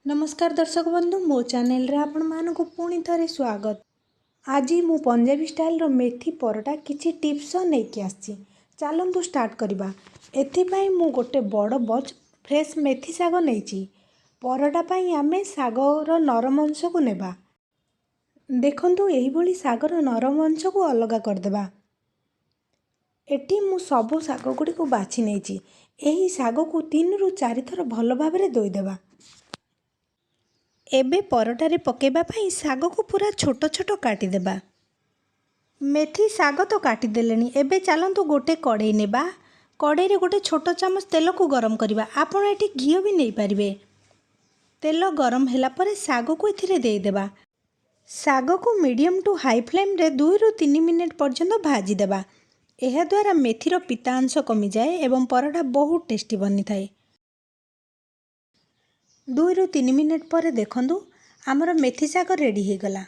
नमस्कार दर्शक बंधु मो चैनल रे आपण मानक पुणी थे स्वागत। आज मु पंजाबी स्टाइल रो मेथी परोटा किछि टिप्स लेके आसी। चलतु स्टार्ट करवा। एथिपाई मु गोटे बड़ बच फ्रेश मेथी साग नहीं। परोटा पाई आमे सागर नरम अंश को नेबा। देखंतु एही भली सागर नरम अंश को अलग करदेबा। एटी मु सबु साग गुडी को बाछि नेछि। एही साग को 3 रु 4 थर भल भाबरे धोईदेबा। एबे परोटारे पकेबा पाई साग को पूरा छोट छोट काटिदेबा। मेथी साग तो काटिदेलेनी। एबे चलतु गोटे कड़ाई नेबा। कड़ाई रे गोटे छोट चामच तेल को गरम करवा। आपण एटी घी भी नहीं पारिबे। तेल गरम होला परे साग को एथिरे देई देबा। साग को मीडियम टू हाई फ्लेम रे 2 रु 3 मिनिट पर्यंत भाजी देबा। एहा द्वारा मेथीर पिता अंश कमी जाए एवं परोटा बहुत टेस्टी बनी थाए। 2 रु 3 मिनिट पर देखंतु आमर मेथी साग रेडी हो गला।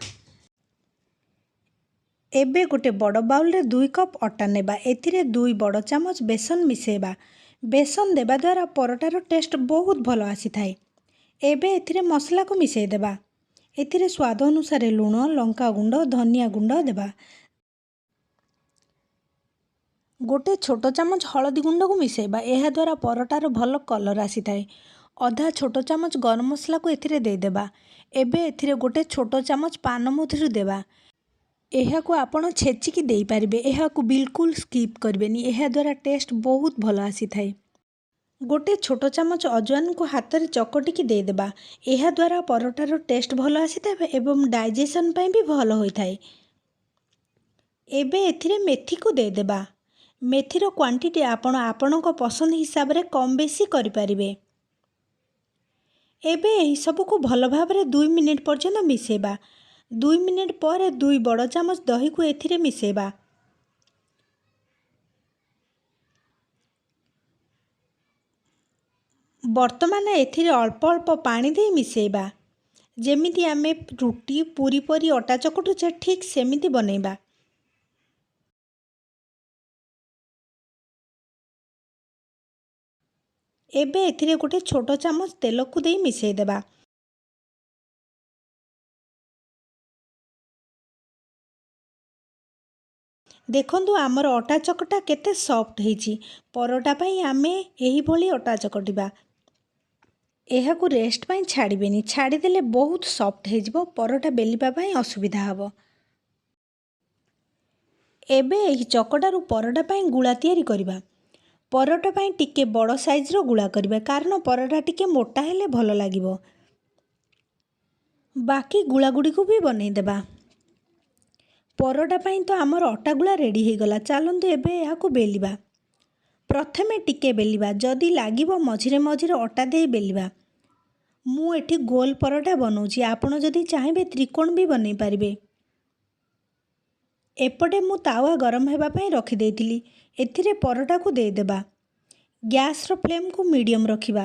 एबे गोटे बड़ बाउल रे 2 कप अटा नेबा। एथिरे 2 बड़ चामच बेसन मिसेबा। बेसन देबा द्वारा परोटार टेस्ट बहुत भल आसी थाए। एबे एथिरे मसला को मिसेई देबा। एथिरे स्वाद अनुसार लूण, लंका गुंड, धनिया गुंड देबा। गोटे छोट चामच हलदी गुंड को मिसेबा। एहा द्वारा परोटार भल कलर आसी थाए। आधा छोट चामच गरम मसला को एथिरे दे देबा। एबे एथिरे गोटे छोट चामच पान मधुरी देबा। एहा को आपण छेचिकी देई परिबे। एहा को बिल्कुल स्किप करबेनी। एहा द्वारा टेस्ट बहुत भल आसी थाए। गोटे छोट चामच अजवाइन को हाथ रे चकटिकी दे देबा। एहा द्वारा परोटार टेस्ट भल आसी थाए एवं डाइजेशन पई भी भल होई थाए। एबे एथिरे मेथी को दे देबा। मेथीर क्वांटिटी आपण आपणक पसंद हिसाब रे कम बेसी करि परिबे। एबे एही सब को भल भाबरे 2 मिनिट पर्यंत मिसेबा। 2 मिनिट पर 2 बड़ चामच दही को एथिरे मिसेबा। वर्तमान एथिरे अल्प अल्प पानी दे मिसेबा। जेमिति आमे रुटी पूरी परी अटा चकटुचे ठीक सेमिति बनेबा। एबे एथिरे गोटे छोट चामच तेल को दे मिसेई देबा। देखंतु आमर अटा चकटा केते सॉफ्ट हेची। परोटा पाई आमे एही भली अटा चकटिबा। एहा को रेस्ट पाई छाड़िबेनी। छाड़ी देले बहुत सॉफ्ट हे जिवो। परोटा बेलिबा पाई असुविधा हबो। एबे एही चकटारू परोटा पाई गुळा तयारी करबा। परोटा पाई टिके बड़ साइज रो गुळा करबा कारण परोटा टिके मोटा हेले भल लागिबो। बाकी गुळा गुडी को भी बनेई देबा। परोटा पाई तो आमर अटा गुळा रेडी हो गला। चलंतु एबे एहा को बेलिबा। प्रथमे टिके बेलिबा। जदि लागिबो मझिरे मझिरे अटा दे बेलिबा। मु एठी गोल परोटा बनौची। आपण जदि चाहेबे त्रिकोण भी बनेई पारिबे। एपटे मु तावा गरम हेबा पाई रखी देइथिली। एथिरे परोटा को दे देबा। गैस रो फ्लेम को मीडियम रखिबा।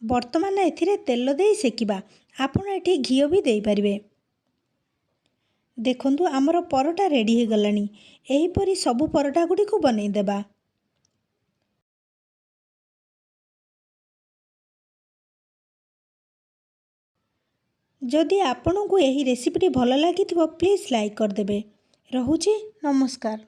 वर्तमान एथिरे तेल देई सेकिबा। आपण एठी घिओ भी देई पारिबे। देखंतु आमर परोटा रेडी हो गलानी। एही परी सबु परोटा गुडी को बनेई देबा। जदि आपनको एही रेसिपीटी भल लागिथिबो प्लीज लाइक कर देबे। रहुची नमस्कार।